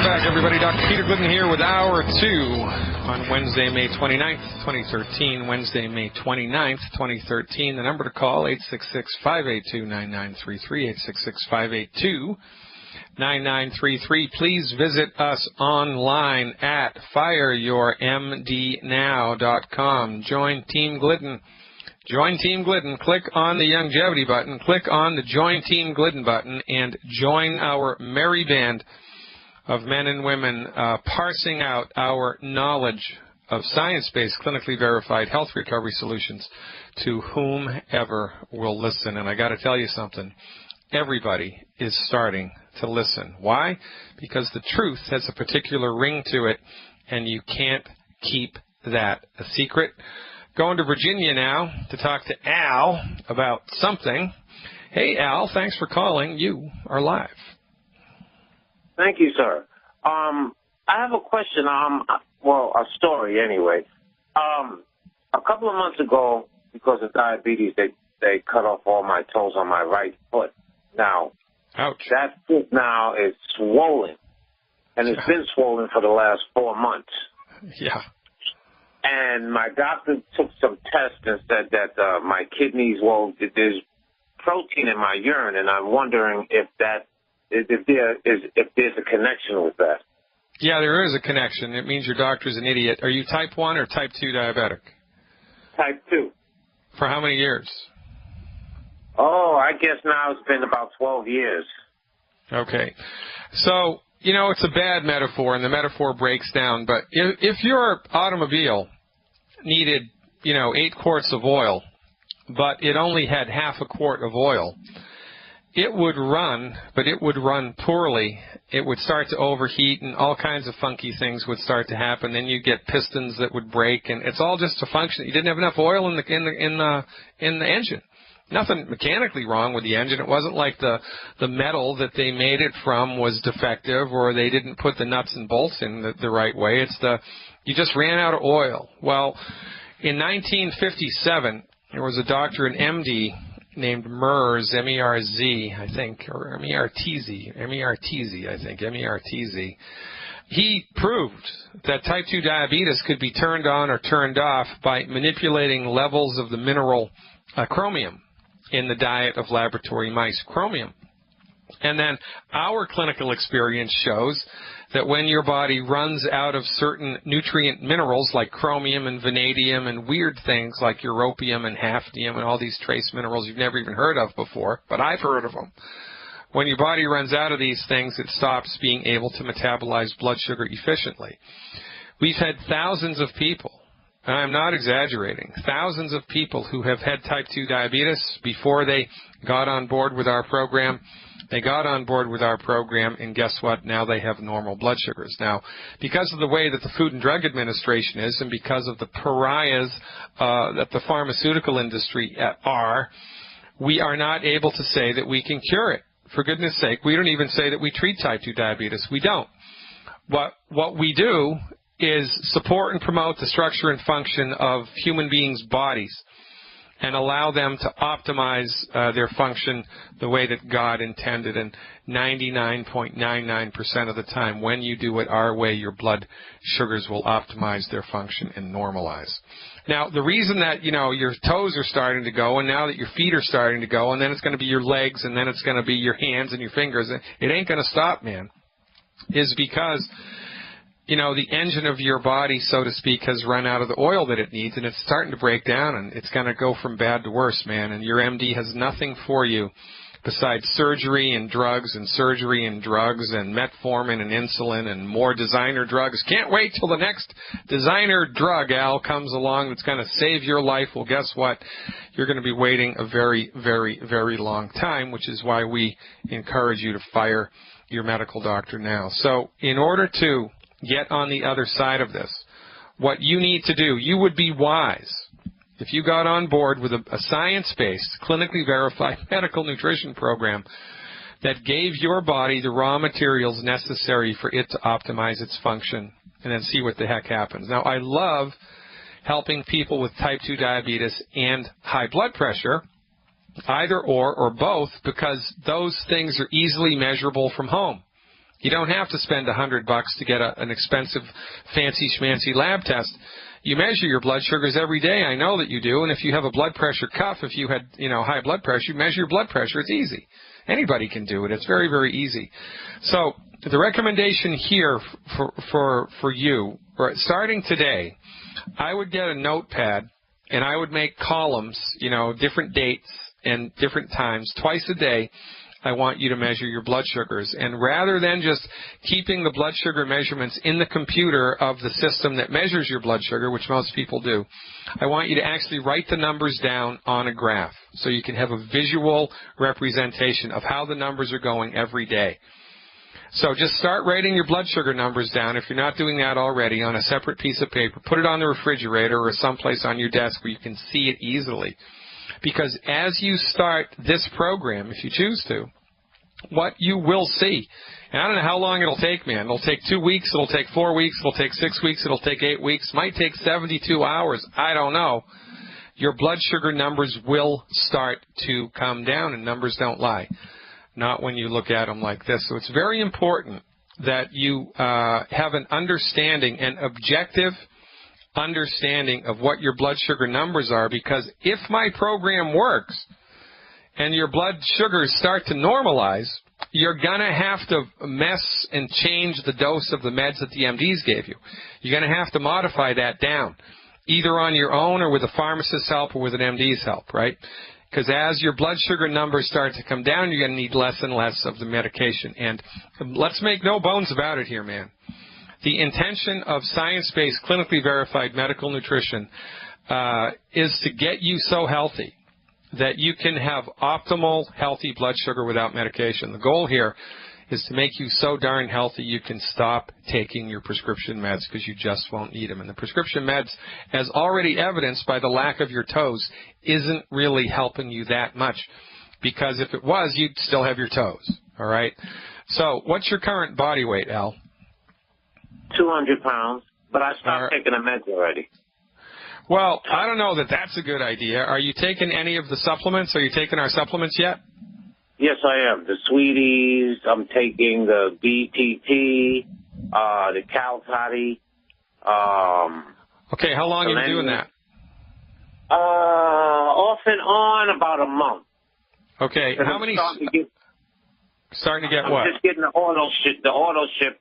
back, everybody. Dr. Peter Glidden here with Hour 2 on Wednesday, May 29th, 2013. Wednesday, May 29th, 2013. The number to call, 866-582-9933, 866-582-9933. Please visit us online at fireyourmdnow.com. Join Team Glidden. Join Team Glidden. Click on the Longevity button. Click on the Join Team Glidden button and join our merry band of men and women parsing out our knowledge of science-based, clinically verified health recovery solutions to whomever will listen. And I got to tell you something. Everybody is starting to listen. Why? Because the truth has a particular ring to it, and you can't keep that a secret. Going to Virginia now to talk to Al about something. Hey, Al, thanks for calling. You are live. Thank you, sir. I have a question. Well, a story anyway. A couple of months ago, because of diabetes, they cut off all my toes on my right foot. Now, ouch. That foot now is swollen, and it's been swollen for the last 4 months. Yeah. And my doctor took some tests and said that my kidneys, well, there's protein in my urine, and I'm wondering if there's a connection with that. Yeah, there is a connection. It means your doctor's an idiot. Are you type 1 or type 2 diabetic? Type 2. For how many years? Oh, I guess now it's been about 12 years. Okay. So, you know, it's a bad metaphor, and the metaphor breaks down. But if your automobile needed, 8 quarts of oil, but it only had half a quart of oil, it would run, but it would run poorly. It would start to overheat, and all kinds of funky things would start to happen. Then you get pistons that would break, and it's all just a function. You didn't have enough oil in the engine. Nothing mechanically wrong with the engine. It wasn't like the metal that they made it from was defective, or they didn't put the nuts and bolts in the right way. You just ran out of oil. Well, in 1957, there was a doctor, an MD, named Merz, M-E-R-Z, I think, or M-E-R-T-Z, I think, M-E-R-T-Z. He proved that type 2 diabetes could be turned on or turned off by manipulating levels of the mineral chromium in the diet of laboratory mice, chromium. And then our clinical experience shows that when your body runs out of certain nutrient minerals like chromium and vanadium and weird things like europium and hafnium and all these trace minerals you've never even heard of before, but I've heard of them. When your body runs out of these things, it stops being able to metabolize blood sugar efficiently. We've had thousands of people, and I'm not exaggerating, thousands of people who have had type 2 diabetes before they got on board with our program. They got on board with our program, and guess what? Now they have normal blood sugars. Now, because of the way that the Food and Drug Administration is, and because of the pariahs that the pharmaceutical industry are, we are not able to say that we can cure it. For goodness sake, we don't even say that we treat type 2 diabetes. We don't. What we do is support and promote the structure and function of human beings' bodies and allow them to optimize their function the way that God intended. And 99.99% of the time, when you do it our way, your blood sugars will optimize their function and normalize. Now, the reason that, your toes are starting to go, and now that your feet are starting to go, and then it's going to be your legs, and then it's going to be your hands and your fingers, it ain't going to stop, man, is because the engine of your body, so to speak, has run out of the oil that it needs, and it's starting to break down, and it's going to go from bad to worse, man. And your MD has nothing for you besides surgery and drugs and metformin and insulin and more designer drugs. Can't wait till the next designer drug, Al, comes along that's going to save your life. Well, guess what? You're going to be waiting a very, very, very long time, which is why we encourage you to fire your medical doctor now. So in order to get on the other side of this, what you need to do, you would be wise if you got on board with a science-based, clinically verified medical nutrition program that gave your body the raw materials necessary for it to optimize its function, and then see what the heck happens. Now, I love helping people with type 2 diabetes and high blood pressure, either or both, because those things are easily measurable from home. You don't have to spend $100 to get an expensive, fancy schmancy lab test. You measure your blood sugars every day. I know that you do. And if you have a blood pressure cuff, if you had, high blood pressure, you measure your blood pressure. It's easy. Anybody can do it. It's very, very easy. So the recommendation here for you, starting today, I would get a notepad and I would make columns, different dates and different times, twice a day. I want you to measure your blood sugars. And rather than just keeping the blood sugar measurements in the computer of the system that measures your blood sugar, which most people do, I want you to actually write the numbers down on a graph so you can have a visual representation of how the numbers are going every day. So just start writing your blood sugar numbers down, if you're not doing that already, on a separate piece of paper. Put it on the refrigerator or someplace on your desk where you can see it easily. Because as you start this program, if you choose to, what you will see, and I don't know how long it'll take, man. It'll take 2 weeks, it'll take 4 weeks, it'll take 6 weeks, it'll take 8 weeks, might take 72 hours, I don't know. Your blood sugar numbers will start to come down, and numbers don't lie. Not when you look at them like this. So it's very important that you have an understanding, an objective understanding of what your blood sugar numbers are, because if my program works and your blood sugars start to normalize, you're going to have to mess and change the dose of the meds that the MDs gave you. You're going to have to modify that down, either on your own or with a pharmacist's help or with an MD's help, right? Because as your blood sugar numbers start to come down, you're going to need less and less of the medication. And let's make no bones about it here, man. The intention of science-based, clinically verified medical nutrition is to get you so healthy that you can have optimal, healthy blood sugar without medication. The goal here is to make you so darn healthy you can stop taking your prescription meds because you just won't need them. And the prescription meds, as already evidenced by the lack of your toes, isn't really helping you that much, because if it was, you'd still have your toes, all right? So what's your current body weight, Al? 200 pounds, but I stopped taking the meds already. Well, I don't know that that's a good idea. Are you taking any of the supplements? Are you taking our supplements yet? Yes, I am. The Sweeties, I'm taking the BTT, the Caltati. Okay, how long have you been doing that? Off and on about a month. Okay, how many? Starting to get what? I'm just getting the auto ship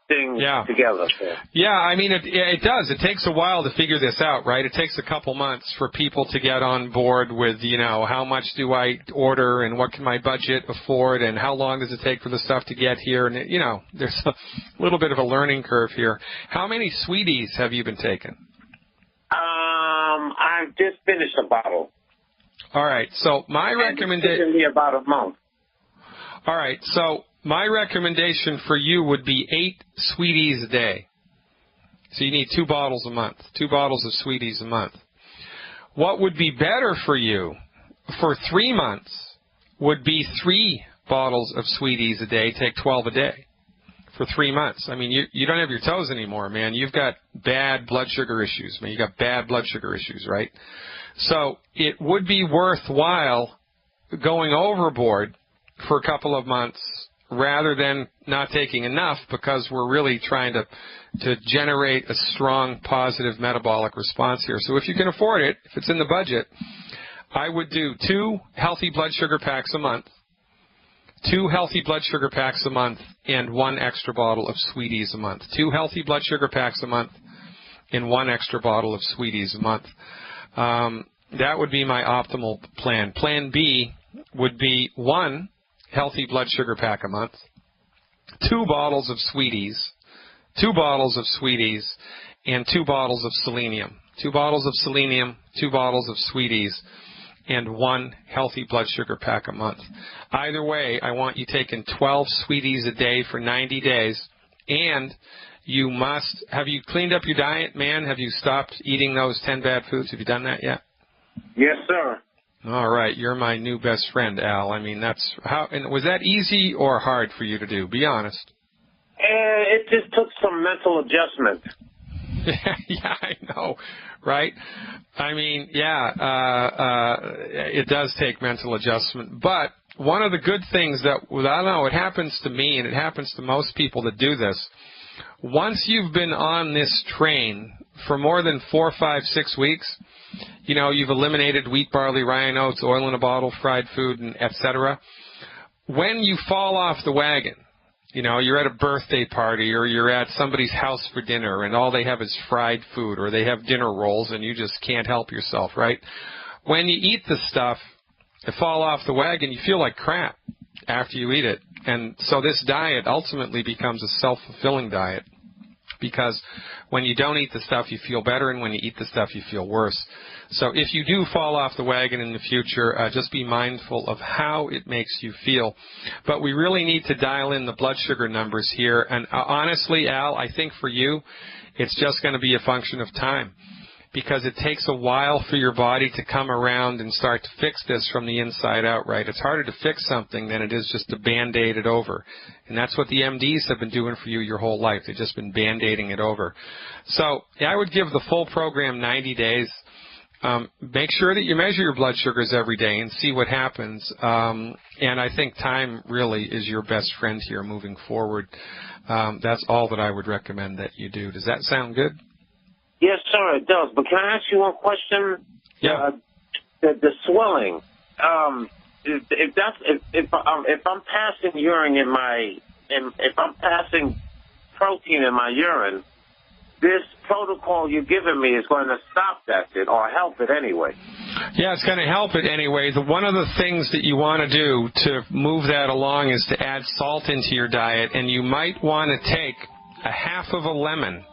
thing together. So. Yeah, I mean, it does. It takes a while to figure this out, right? It takes a couple months for people to get on board with, how much do I order and what can my budget afford and how long does it take for the stuff to get here. And, there's a little bit of a learning curve here. How many Sweeties have you been taking? I just finished a bottle. All right, so my recommendation... It's been about a month. All right, so my recommendation for you would be 8 Sweeties a day. So you need 2 bottles a month, 2 bottles of Sweeties a month. What would be better for you for 3 months would be 3 bottles of Sweeties a day, take 12 a day for 3 months. I mean, you don't have your toes anymore, man. You've got bad blood sugar issues, man. You got bad blood sugar issues, right? So it would be worthwhile going overboard for a couple of months rather than not taking enough, because we're really trying to generate a strong positive metabolic response here. So if you can afford it, if it's in the budget, I would do 2 healthy blood sugar packs a month, 2 healthy blood sugar packs a month, and 1 extra bottle of Sweeties a month. 2 healthy blood sugar packs a month and 1 extra bottle of Sweeties a month. That would be my optimal plan. Plan B would be 1 healthy blood sugar pack a month, 2 bottles of Sweeties, 2 bottles of Sweeties, and 2 bottles of selenium. 2 bottles of selenium, 2 bottles of Sweeties, and 1 healthy blood sugar pack a month. Either way, I want you taking 12 Sweeties a day for 90 days, and you must, have you cleaned up your diet, man? Have you stopped eating those 10 bad foods? Have you done that yet? Yes, sir. All right, you're my new best friend, Al. I mean, that's how. And was that easy or hard for you to do? Be honest. It just took some mental adjustment. Yeah, I know, right? I mean, it does take mental adjustment. But one of the good things that, I don't know, it happens to me and it happens to most people that do this. Once you've been on this train for more than 4, 5, 6 weeks, you know, you've eliminated wheat, barley, rye, and oats, oil in a bottle, fried food, and etc. When you fall off the wagon, you know, you're at a birthday party or you're at somebody's house for dinner and all they have is fried food, or they have dinner rolls and you just can't help yourself, right? When you eat the stuff, you fall off the wagon, you feel like crap after you eat it. And so this diet ultimately becomes a self-fulfilling diet, because when you don't eat the stuff, you feel better, and when you eat the stuff, you feel worse. So if you do fall off the wagon in the future, just be mindful of how it makes you feel. But we really need to dial in the blood sugar numbers here. And honestly, Al, I think for you, it's just going to be a function of time, because it takes a while for your body to come around and start to fix this from the inside out, right? It's harder to fix something than it is just to Band-Aid it over. And that's what the MDs have been doing for you your whole life. They've just been Band-Aiding it over. So I would give the full program 90 days. Make sure that you measure your blood sugars every day and see what happens. And I think time really is your best friend here moving forward. That's all that I would recommend that you do. Does that sound good? Yes, sir, it does. But can I ask you one question? Yeah. The swelling. If I'm passing urine if I'm passing protein in my urine, this protocol you're giving me is going to stop that, or help it anyway. Yeah, it's going to help it anyway. One of the things that you want to do to move that along is to add salt into your diet, and you might want to take a half of a lemon.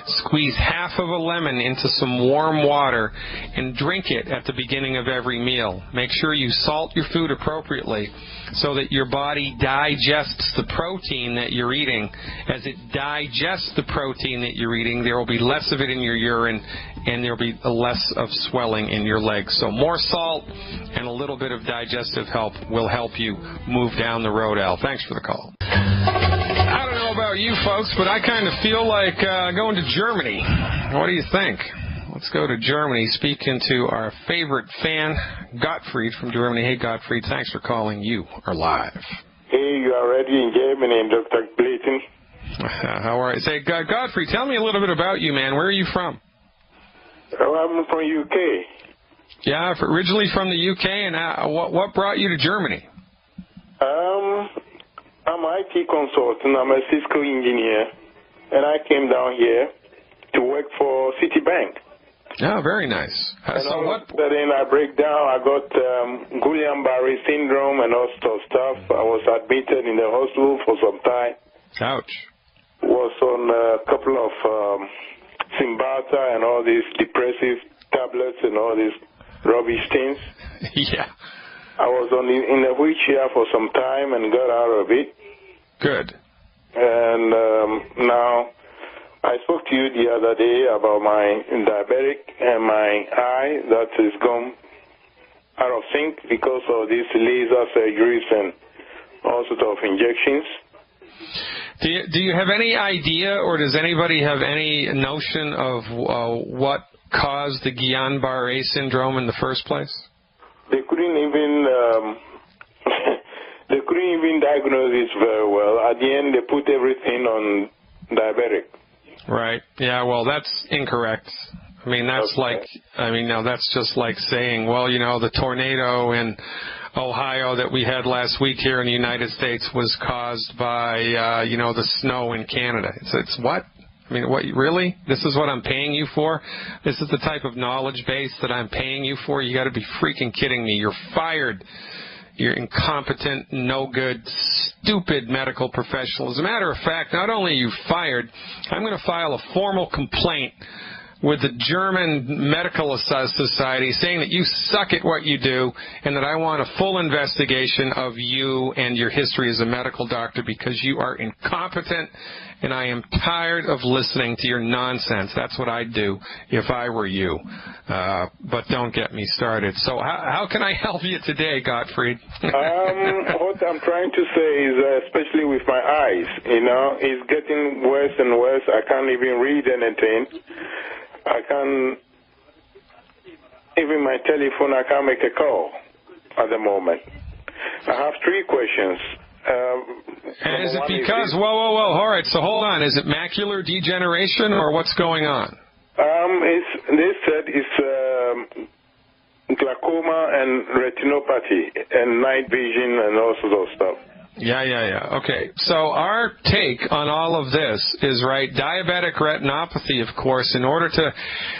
Squeeze half of a lemon into some warm water and drink it at the beginning of every meal. Make sure you salt your food appropriately so that your body digests the protein that you're eating. As it digests the protein that you're eating, there will be less of it in your urine and there will be less of swelling in your legs. So more salt and a little bit of digestive help will help you move down the road, Al. Thanks for the call. I don't know about you folks, but I kind of feel like going to Germany. What do you think? Let's go to Germany, speaking to our favorite fan, Gottfried from Germany. Hey, Gottfried, thanks for calling. You are live. Hey, you are already in Germany, Dr. Glidden. How are you? Say, Gottfried, tell me a little bit about you, man. Where are you from? Oh, I'm from UK. Yeah, originally from the UK, and what brought you to Germany? I'm an IT consultant. I'm a Cisco engineer, and I came down here to work for Citibank. Oh, very nice. And so all what? of a sudden, I break down. I got Guillain-Barré syndrome and all sorts of stuff. I was admitted in the hospital for some time. Ouch. Was on a couple of Cymbalta and all these depressive tablets and all these rubbish things. Yeah. I was in a wheelchair for some time and got out of it. Good. And now I spoke to you the other day about my diabetic and my eye that is gone out of sync because of these laser surgeries and all sorts of injections. Do you have any idea, or does anybody have any notion of what caused the Guillain-Barré syndrome in the first place? They couldn't even diagnose it very well. At the end, they put everything on diabetic. Right. Yeah. Well, that's incorrect. I mean, that's just like saying, well, you know, the tornado in Ohio that we had last week here in the United States was caused by, the snow in Canada. It's what? I mean, what, really? This is what I'm paying you for? This is the type of knowledge base that I'm paying you for? You got to be freaking kidding me. You're fired. You're incompetent, no good, stupid medical professional. As a matter of fact, not only are you fired, I'm going to file a formal complaint with the German Medical Society saying that you suck at what you do and that I want a full investigation of you and your history as a medical doctor because you are incompetent and I am tired of listening to your nonsense. That's what I'd do if I were you. But don't get me started. So how can I help you today, Gottfried? What I'm trying to say is, especially with my eyes, it's getting worse and worse. I can't even read anything. I can't, even my telephone, I can't make a call at the moment. I have 3 questions. And is it because, whoa, all right, so hold on. Is it macular degeneration or what's going on? They said it's glaucoma and retinopathy and night vision and all sorts of stuff. Yeah. Okay. So our take on all of this is, right, diabetic retinopathy, of course, in order to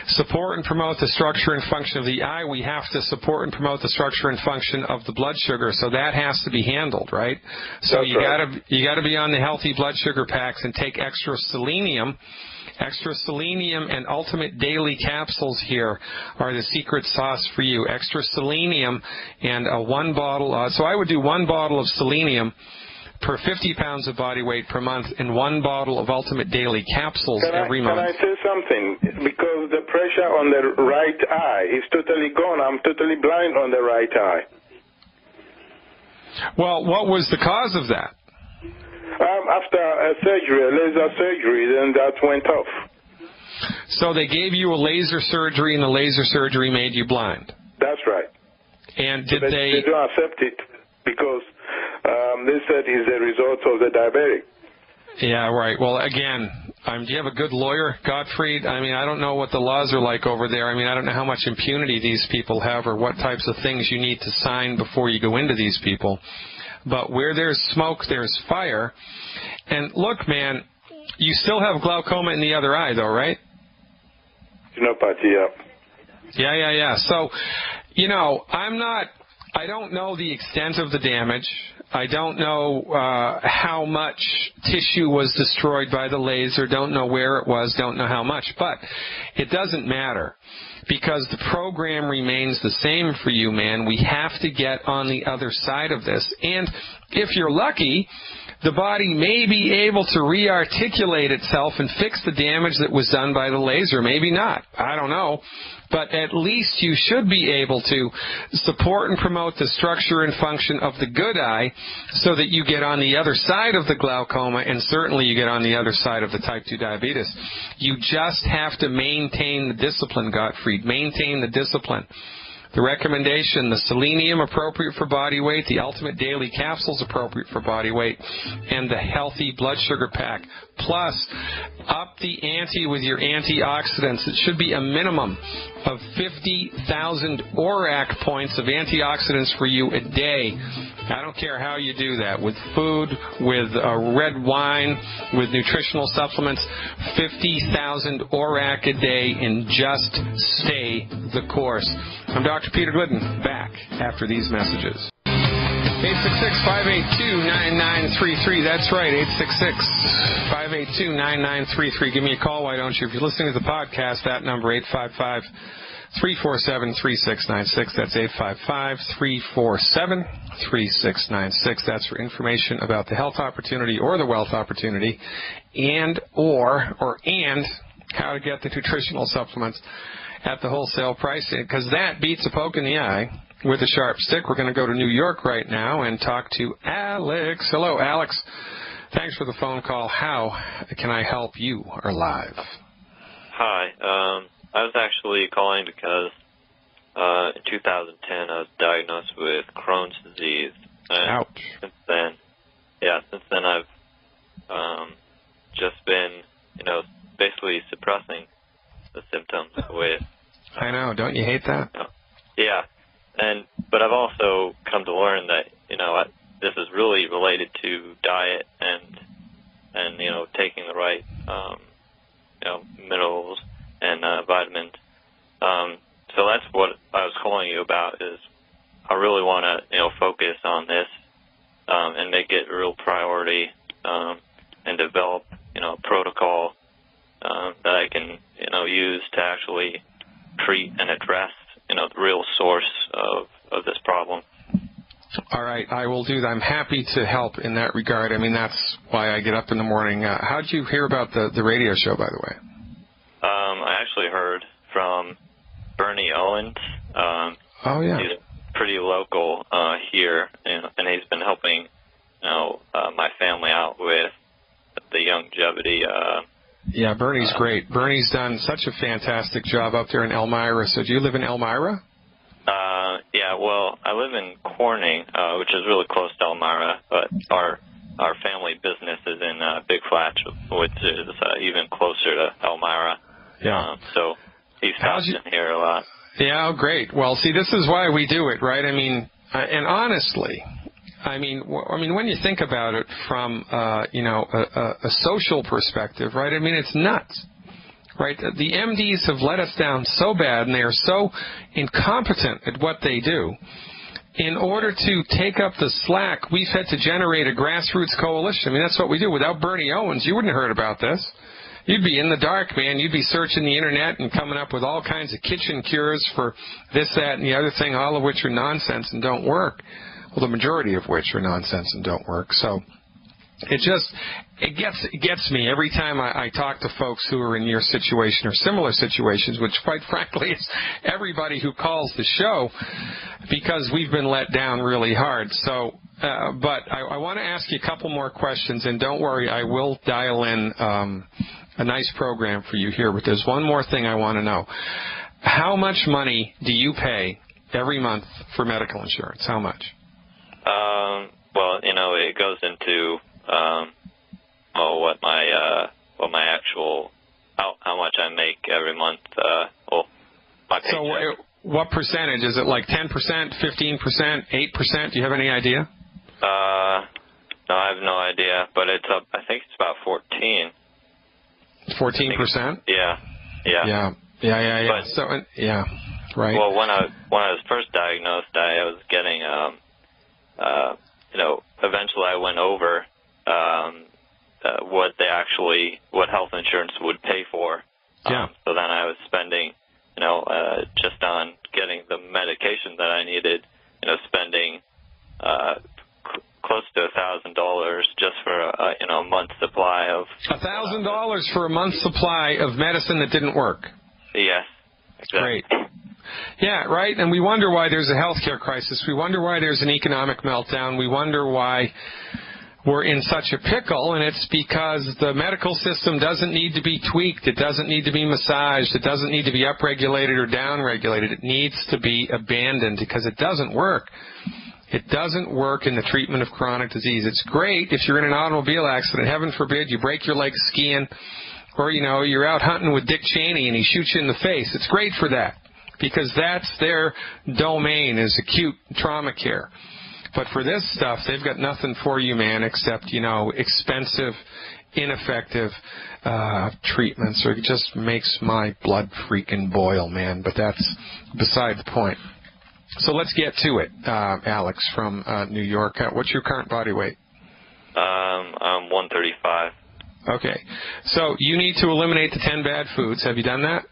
support and promote the structure and function of the eye, we have to support and promote the structure and function of the blood sugar. So that has to be handled, right? So you gotta be on the healthy blood sugar packs and take extra selenium. Extra selenium and ultimate daily capsules here are the secret sauce for you. Extra selenium and 1 bottle. So I would do 1 bottle of selenium per 50 pounds of body weight per month and 1 bottle of ultimate daily capsules every month. Can I say something? Because the pressure on the right eye is totally gone. I'm totally blind on the right eye. Well, what was the cause of that? After a surgery, a laser surgery, then that went off. So they gave you a laser surgery, and the laser surgery made you blind? That's right. And but they don't accept it because they said it's a result of the diabetic. Yeah, right. Well, again, do you have a good lawyer, Gottfried? I mean, I don't know what the laws are like over there. I mean, I don't know how much impunity these people have or what types of things you need to sign before you go into these people. But where there's smoke, there's fire. And look, man, you still have glaucoma in the other eye, though, right? Retinopathy, yeah. Yeah. So, I don't know the extent of the damage. I don't know how much tissue was destroyed by the laser. Don't know where it was. Don't know how much. But it doesn't matter, because the program remains the same for you, man. We have to get on the other side of this. And if you're lucky, the body may be able to re-articulate itself and fix the damage that was done by the laser. Maybe not. I don't know. But at least you should be able to support and promote the structure and function of the good eye so that you get on the other side of the glaucoma, and certainly you get on the other side of the type 2 diabetes. You just have to maintain the discipline, Gottfried. Maintain the discipline. The recommendation, the selenium appropriate for body weight, the ultimate daily capsules appropriate for body weight, and the healthy blood sugar pack. Plus, up the ante with your antioxidants. It should be a minimum of 50,000 ORAC points of antioxidants for you a day. I don't care how you do that, with food, with red wine, with nutritional supplements. 50,000 ORAC a day, and just stay the course. I'm Dr. Peter Glidden, back after these messages. 866-582-9933. That's right, 866-582-9933. Give me a call, why don't you? If you're listening to the podcast, that number, 855-347-3696. That's 855-347-3696. That's for information about the health opportunity or the wealth opportunity, and how to get the nutritional supplements at the wholesale price, because that beats a poke in the eye with a sharp stick. We're going to go to New York right now and talk to Alex. Hello, Alex. Thanks for the phone call. How can I help you? Are live. Hi. I was actually calling because in 2010 I was diagnosed with Crohn's disease. And ouch. Since then I've just been, basically suppressing the symptoms with. I know. Don't you hate that? Yeah. But I've also come to learn that, this is really related to diet and taking the right, minerals and vitamins. So that's what I was calling you about, is I really want to, focus on this and make it a real priority and develop, a protocol that I can, use to actually treat and address, the real source of this problem. All right, I will do that. I'm happy to help in that regard. I mean, that's why I get up in the morning. How did you hear about the radio show, by the way? I actually heard from Bernie Owens. Oh, yeah. He's pretty local here, and he's been helping, my family out with the longevity. Yeah, Bernie's great. Bernie's done such a fantastic job up there in Elmira. So do you live in Elmira? Yeah, well, I live in Corning, which is really close to Elmira, but our family business is in Big Flats, which is even closer to Elmira. Yeah. So he stops in here a lot. Yeah, oh, great. Well, see, this is why we do it, right? I mean, and honestly, I mean, when you think about it from, a social perspective, right? I mean, it's nuts, right? The MDs have let us down so bad, and they are so incompetent at what they do. In order to take up the slack, we've had to generate a grassroots coalition. I mean, that's what we do. Without Bernie Owens, you wouldn't have heard about this. You'd be in the dark, man. You'd be searching the Internet and coming up with all kinds of kitchen cures for this, that, and the other thing, all of which are nonsense and don't work. Well, the majority of which are nonsense and don't work. So it gets me every time I talk to folks who are in your situation or similar situations, which quite frankly is everybody who calls the show, because we've been let down really hard. So, but I want to ask you a couple more questions, and don't worry, I will dial in a nice program for you here, but there's one more thing I want to know. How much money do you pay every month for medical insurance? How much? Well, it goes into what my actual how much I make every month. My paycheck. So what percentage? Is it like 10%, 15%, 8%? Do you have any idea? No, I have no idea, but it's up. I think it's about 14. 14%? Yeah. But, so, yeah, right. Well, when I was first diagnosed, I was getting, eventually I went over what health insurance would pay for. Yeah. So then I was spending, just on getting the medication that I needed, spending close to $1,000 just for a month's supply of $1,000 for a month's supply of medicine that didn't work. Yes, exactly. Great. Yeah, right. And we wonder why there's a healthcare crisis. We wonder why there's an economic meltdown. We wonder why we're in such a pickle, and it's because the medical system doesn't need to be tweaked. It doesn't need to be massaged. It doesn't need to be upregulated or downregulated. It needs to be abandoned because it doesn't work. It doesn't work in the treatment of chronic disease. It's great if you're in an automobile accident. Heaven forbid you break your leg skiing, or, you're out hunting with Dick Cheney and he shoots you in the face. It's great for that because that's their domain, is acute trauma care. But for this stuff, they've got nothing for you, man, except, expensive, ineffective treatments. Or it just makes my blood freaking boil, man. But that's beside the point. So let's get to it, Alex from New York. What's your current body weight? I'm 135. Okay. So you need to eliminate the 10 bad foods. Have you done that?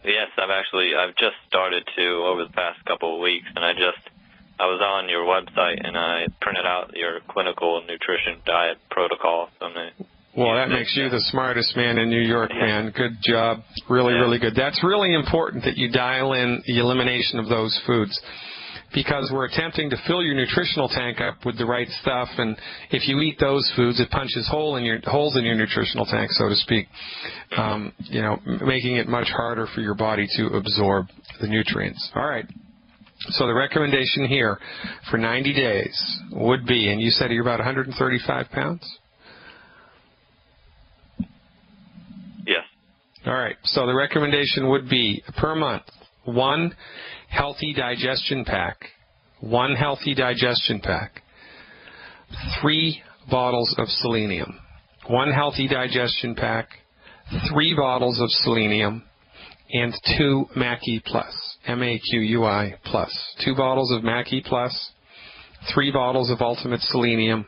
Yes, I've just started to over the past couple of weeks, and I was on your website and I printed out your clinical nutrition diet protocol. Well, that makes you the smartest man in New York, man. Good job. Really, really good. That's really important that you dial in the elimination of those foods, because we're attempting to fill your nutritional tank up with the right stuff, and if you eat those foods, it punches holes in your nutritional tank, so to speak, making it much harder for your body to absorb the nutrients. All right. So the recommendation here for 90 days would be, and you said you're about 135 pounds? Yes. All right. So the recommendation would be per month, 1 healthy digestion pack, 1 healthy digestion pack, 3 bottles of selenium, 1 healthy digestion pack, 3 bottles of selenium, and 2 Mackey Plus, MAQUI Plus. 2 bottles of Mackey Plus, 3 bottles of Ultimate Selenium,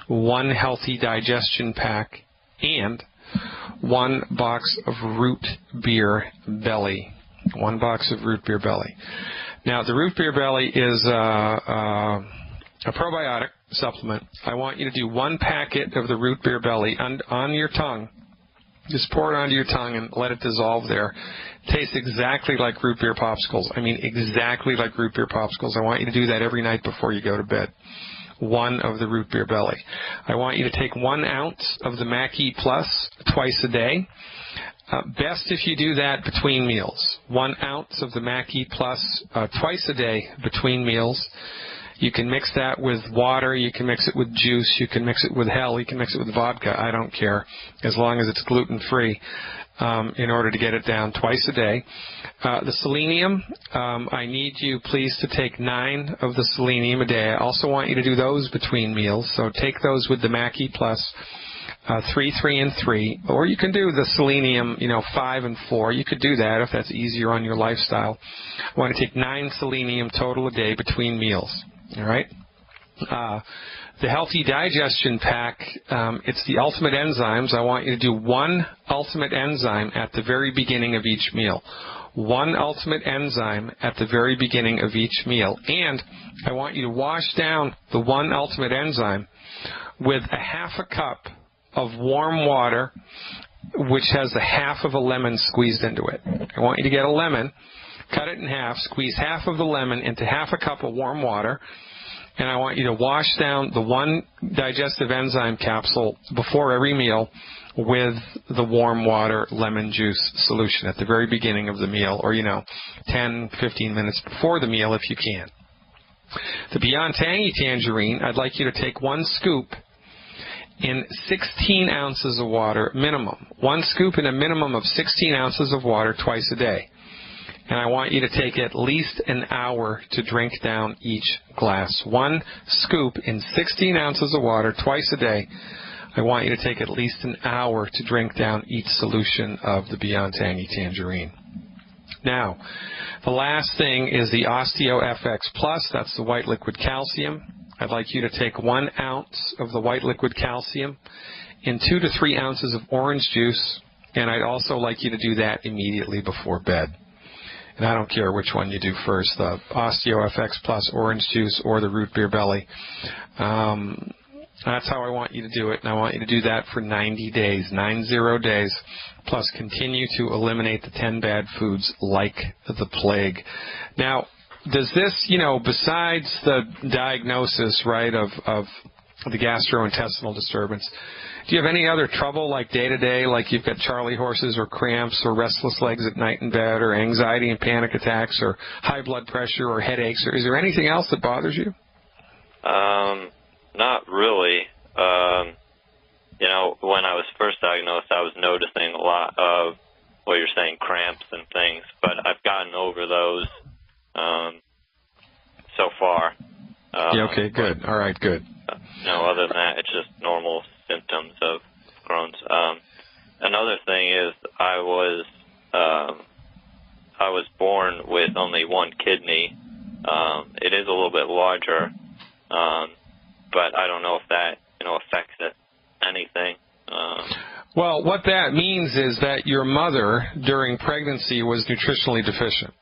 1 healthy digestion pack, and 1 box of root beer belly. 1 box of root beer belly. Now, the root beer belly is a probiotic supplement. I want you to do 1 packet of the root beer belly on your tongue. Just pour it onto your tongue and let it dissolve there. It tastes exactly like root beer popsicles. I mean, exactly like root beer popsicles. I want you to do that every night before you go to bed. 1 of the root beer belly. I want you to take 1 ounce of the Mackey Plus twice a day. Best if you do that between meals. 1 ounce of the Mackey Plus twice a day between meals. You can mix that with water. You can mix it with juice. You can mix it with hell. You can mix it with vodka. I don't care, as long as it's gluten-free, in order to get it down twice a day. The selenium, I need you please to take 9 of the selenium a day. I also want you to do those between meals. So take those with the Mackey Plus. 3, 3, and 3, or you can do the selenium, 5 and 4. You could do that if that's easier on your lifestyle. I want to take 9 selenium total a day between meals. All right. The Healthy Digestion Pack, it's the Ultimate Enzymes. I want you to do 1 Ultimate Enzyme at the very beginning of each meal. 1 Ultimate Enzyme at the very beginning of each meal. And I want you to wash down the 1 Ultimate Enzyme with a half a cup of warm water, which has a half of a lemon squeezed into it. I want you to get a lemon, cut it in half, squeeze half of the lemon into half a cup of warm water, and I want you to wash down the 1 digestive enzyme capsule before every meal with the warm water lemon juice solution at the very beginning of the meal, or 10, 15 minutes before the meal if you can. The Beyond Tangy Tangerine, I'd like you to take 1 scoop in 16 ounces of water minimum. 1 scoop in a minimum of 16 ounces of water twice a day. And I want you to take at least an hour to drink down each glass. 1 scoop in 16 ounces of water twice a day. I want you to take at least an hour to drink down each solution of the Beyond Tangy Tangerine. Now, the last thing is the OsteoFX Plus. That's the white liquid calcium. I'd like you to take 1 ounce of the white liquid calcium in 2 to 3 ounces of orange juice, and I'd also like you to do that immediately before bed. And I don't care which one you do first, the OsteoFX Plus orange juice or the root beer belly. That's how I want you to do it, and I want you to do that for 90 days, 90 days, plus continue to eliminate the 10 bad foods like the plague. Now, does this, besides the diagnosis, right, of the gastrointestinal disturbance, do you have any other trouble, like day-to-day, like you've got Charlie horses or cramps or restless legs at night in bed or anxiety and panic attacks or high blood pressure or headaches? Or is there anything else that bothers you? Not really. When I was first diagnosed, I was noticing a lot of what you're saying, cramps and things, but I've gotten over those so far. Yeah, okay, good. All right, good. Other than that, it's just normal symptoms of Crohn's. Another thing is I was born with only 1 kidney. It is a little bit larger, but I don't know if that affects it anything. Well, what that means is that your mother during pregnancy was nutritionally deficient,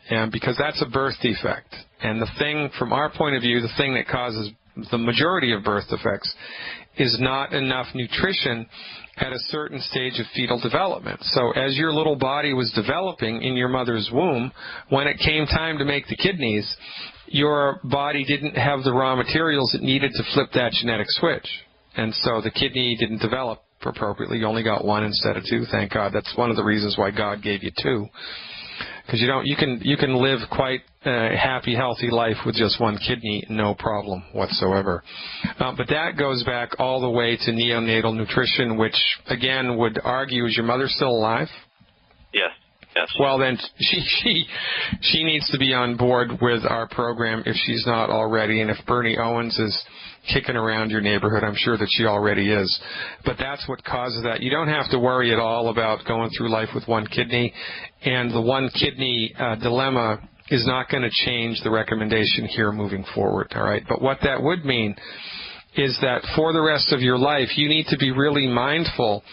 and because that's a birth defect. And the thing, from our point of view, the thing that causes the majority of birth defects is not enough nutrition at a certain stage of fetal development. So as your little body was developing in your mother's womb, when it came time to make the kidneys, your body didn't have the raw materials it needed to flip that genetic switch. And so the kidney didn't develop appropriately. You only got 1 instead of 2, thank God. That's one of the reasons why God gave you 2. Because you can live quite a happy, healthy life with just 1 kidney, no problem whatsoever. But that goes back all the way to neonatal nutrition, which again would argue, is your mother still alive? Yes. Yes. Well, then she needs to be on board with our program if she's not already, and if Bernie Owens is kicking around your neighborhood, I'm sure that she already is. But that's what causes that. You don't have to worry at all about going through life with 1 kidney, and the 1 kidney dilemma is not going to change the recommendation here moving forward, all right? But what that would mean is that for the rest of your life, you need to be really mindful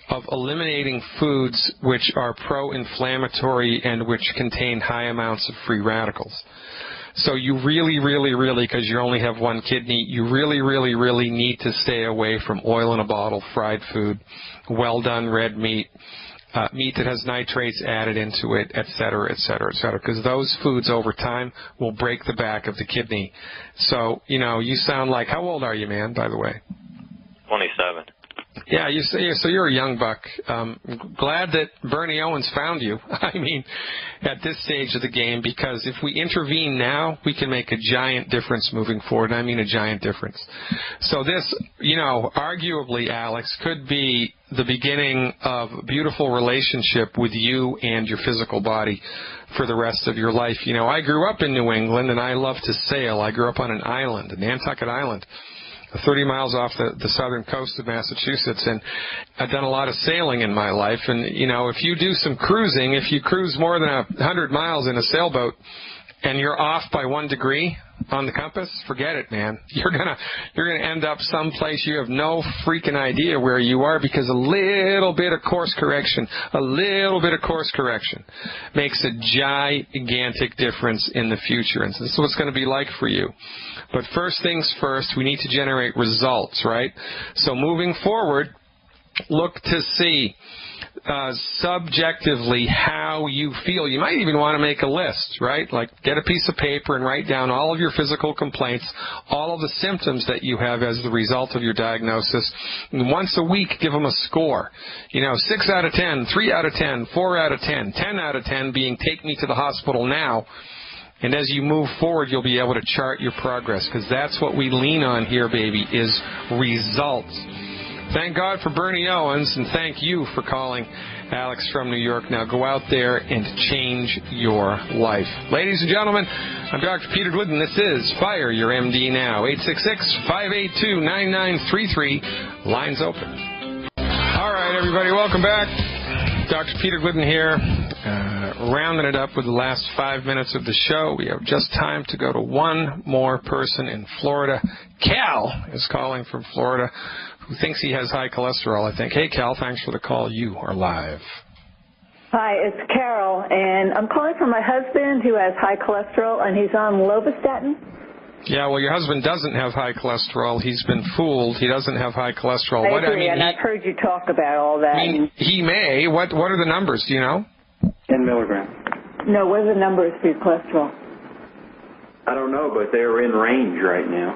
of eliminating foods which are pro-inflammatory and which contain high amounts of free radicals. So you really, because you only have 1 kidney, you really need to stay away from oil in a bottle, fried food, well-done red meat, meat that has nitrates added into it, et cetera, because those foods over time will break the back of the kidney. So, you sound like, how old are you, man, by the way? 27. Yeah, so you're a young buck. Glad that Bernie Owens found you. I mean, at this stage of the game, because if we intervene now, we can make a giant difference moving forward. I mean, a giant difference. So this, arguably, Alex, could be the beginning of a beautiful relationship with you and your physical body for the rest of your life. I grew up in New England, and I love to sail. I grew up on an island, Nantucket Island, 30 miles off the southern coast of Massachusetts, and I've done a lot of sailing in my life. And, if you do some cruising, if you cruise more than 100 miles in a sailboat and you're off by 1 degree on the compass, forget it, man. You're gonna end up someplace you have no freaking idea where you are, because a little bit of course correction makes a gigantic difference in the future. And this is what it's going to be like for you. But first things first, we need to generate results, right? So moving forward, look to see subjectively how you feel. You might even want to make a list, right? Like get a piece of paper and write down all of your physical complaints, all of the symptoms that you have as the result of your diagnosis. And once a week, give them a score. 6 out of 10, 3 out of 10, 4 out of 10, 10 out of 10 being take me to the hospital now. And as you move forward, you'll be able to chart your progress, because that's what we lean on here, baby, is results. Thank God for Bernie Owens, and thank you for calling Alex from New York. Now go out there and change your life. Ladies and gentlemen, I'm Dr. Peter Glidden. This is Fire Your MD Now. 866-582-9933. Lines open. All right, everybody, welcome back. Dr. Peter Glidden here, rounding it up with the last 5 minutes of the show. We have just time to go to one more person in Florida. Cal is calling from Florida, who thinks he has high cholesterol, I think. Hey, Cal, thanks for the call. You are live. Hi, it's Carol, and I'm calling for my husband who has high cholesterol, and he's on lovastatin. Yeah, well, your husband doesn't have high cholesterol. He's been fooled. He doesn't have high cholesterol. I agree, and I've heard you talk about all that. He may. What are the numbers? Do you know? 10 milligrams. No, what are the numbers for your cholesterol? I don't know, but they're in range right now.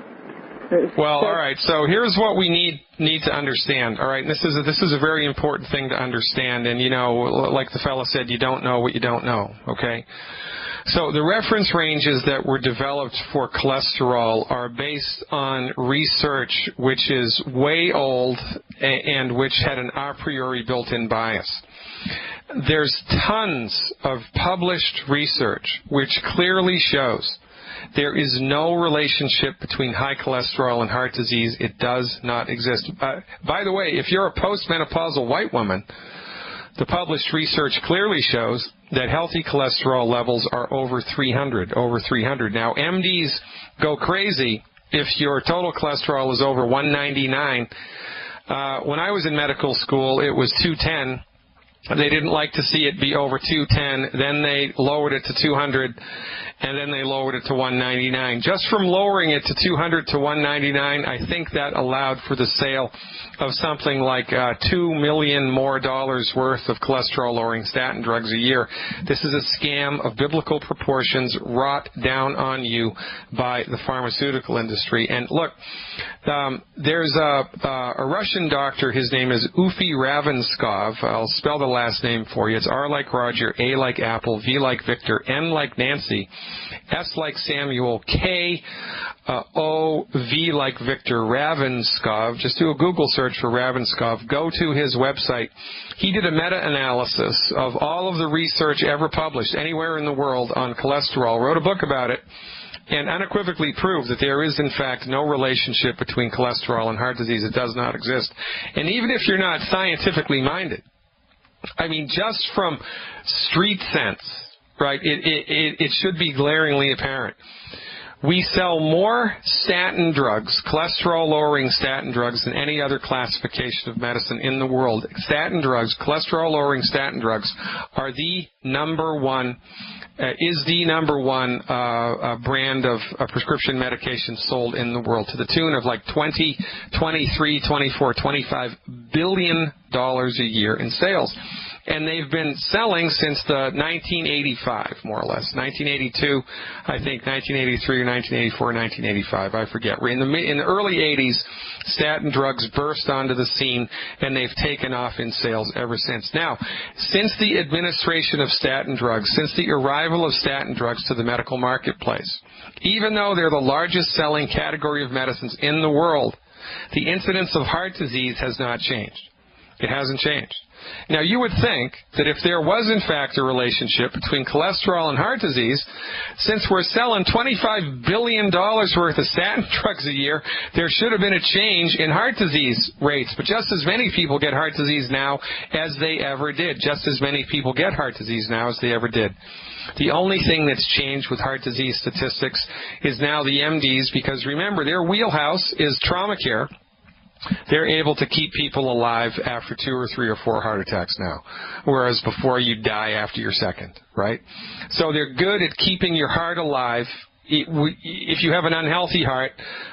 Well, all right. So here's what we need to understand. All right, and this is a very important thing to understand. And like the fellow said, you don't know what you don't know. Okay. So the reference ranges that were developed for cholesterol are based on research which is way old and which had an a priori built-in bias. There's tons of published research which clearly shows there is no relationship between high cholesterol and heart disease. It does not exist. By the way, if you're a postmenopausal white woman, the published research clearly shows that healthy cholesterol levels are over 300. Now, MDs go crazy if your total cholesterol is over 199. When I was in medical school, it was 210. They didn't like to see it be over 210. Then they lowered it to 200, and then they lowered it to 199. Just from lowering it to 200 to 199, I think that allowed for the sale of something like $2 million more worth of cholesterol-lowering statin drugs a year. This is a scam of biblical proportions wrought down on you by the pharmaceutical industry. And look, there's a Russian doctor. His name is Ufi Ravenskov. I'll spell the last name for you. It's R like Roger, A like Apple, V like Victor, N like Nancy, S like Samuel, K, O, V like Victor, Ravenskov. Just do a Google search for Ravenskov. Go to his website. He did a meta-analysis of all of the research ever published anywhere in the world on cholesterol, wrote a book about it, and unequivocally proved that there is, in fact, no relationship between cholesterol and heart disease. It does not exist. And even if you're not scientifically minded, I mean, just from street sense, right, it should be glaringly apparent. We sell more statin drugs, cholesterol-lowering statin drugs, than any other classification of medicine in the world. Statin drugs, cholesterol-lowering statin drugs, are the number one, brand of prescription medication sold in the world, to the tune of like $20, $23, $24, $25 billion a year in sales. and they've been selling since the 1985, more or less. 1982, I think, 1983 or 1984, 1985, I forget. In the early 80s, statin drugs burst onto the scene, and they've taken off in sales ever since. Now, since the administration of statin drugs, since the arrival of statin drugs to the medical marketplace, even though they're the largest selling category of medicines in the world, the incidence of heart disease has not changed. It hasn't changed. Now, you would think that if there was, in fact, a relationship between cholesterol and heart disease, since we're selling $25 billion worth of statin drugs a year, there should have been a change in heart disease rates. But just as many people get heart disease now as they ever did. Just as many people get heart disease now as they ever did. The only thing that's changed with heart disease statistics is now the MDs, because remember, their wheelhouse is trauma care. They're able to keep people alive after 2 or 3 or 4 heart attacks now, whereas before you die after your second, right? So they're good at keeping your heart alive if you have an unhealthy heart,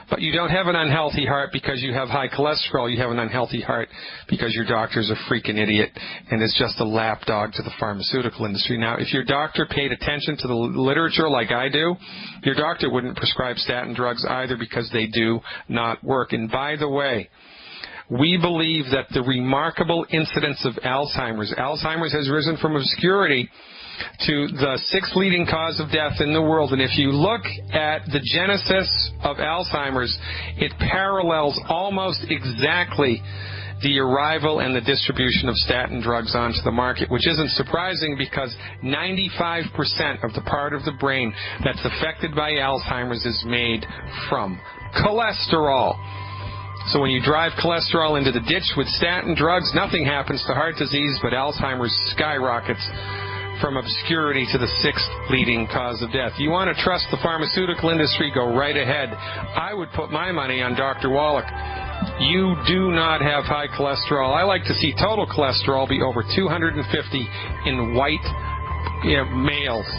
but you don't have an unhealthy heart because you have high cholesterol. You have an unhealthy heart because your doctor's a freaking idiot and is just a lapdog to the pharmaceutical industry. Now, if your doctor paid attention to the literature like I do, your doctor wouldn't prescribe statin drugs either, because they do not work. And by the way, we believe that the remarkable incidence of Alzheimer's has risen from obscurity to the 6th leading cause of death in the world. And if you look at the genesis of Alzheimer's, it parallels almost exactly the arrival and the distribution of statin drugs onto the market, which isn't surprising because 95% of the part of the brain that's affected by Alzheimer's is made from cholesterol. So when you drive cholesterol into the ditch with statin drugs, nothing happens to heart disease, but Alzheimer's skyrockets from obscurity to the 6th leading cause of death. You want to trust the pharmaceutical industry, go right ahead. I would put my money on Dr. Wallach. You do not have high cholesterol. I like to see total cholesterol be over 250 in white males.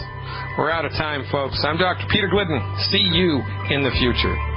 We're out of time, folks. I'm Dr. Peter Glidden. See you in the future.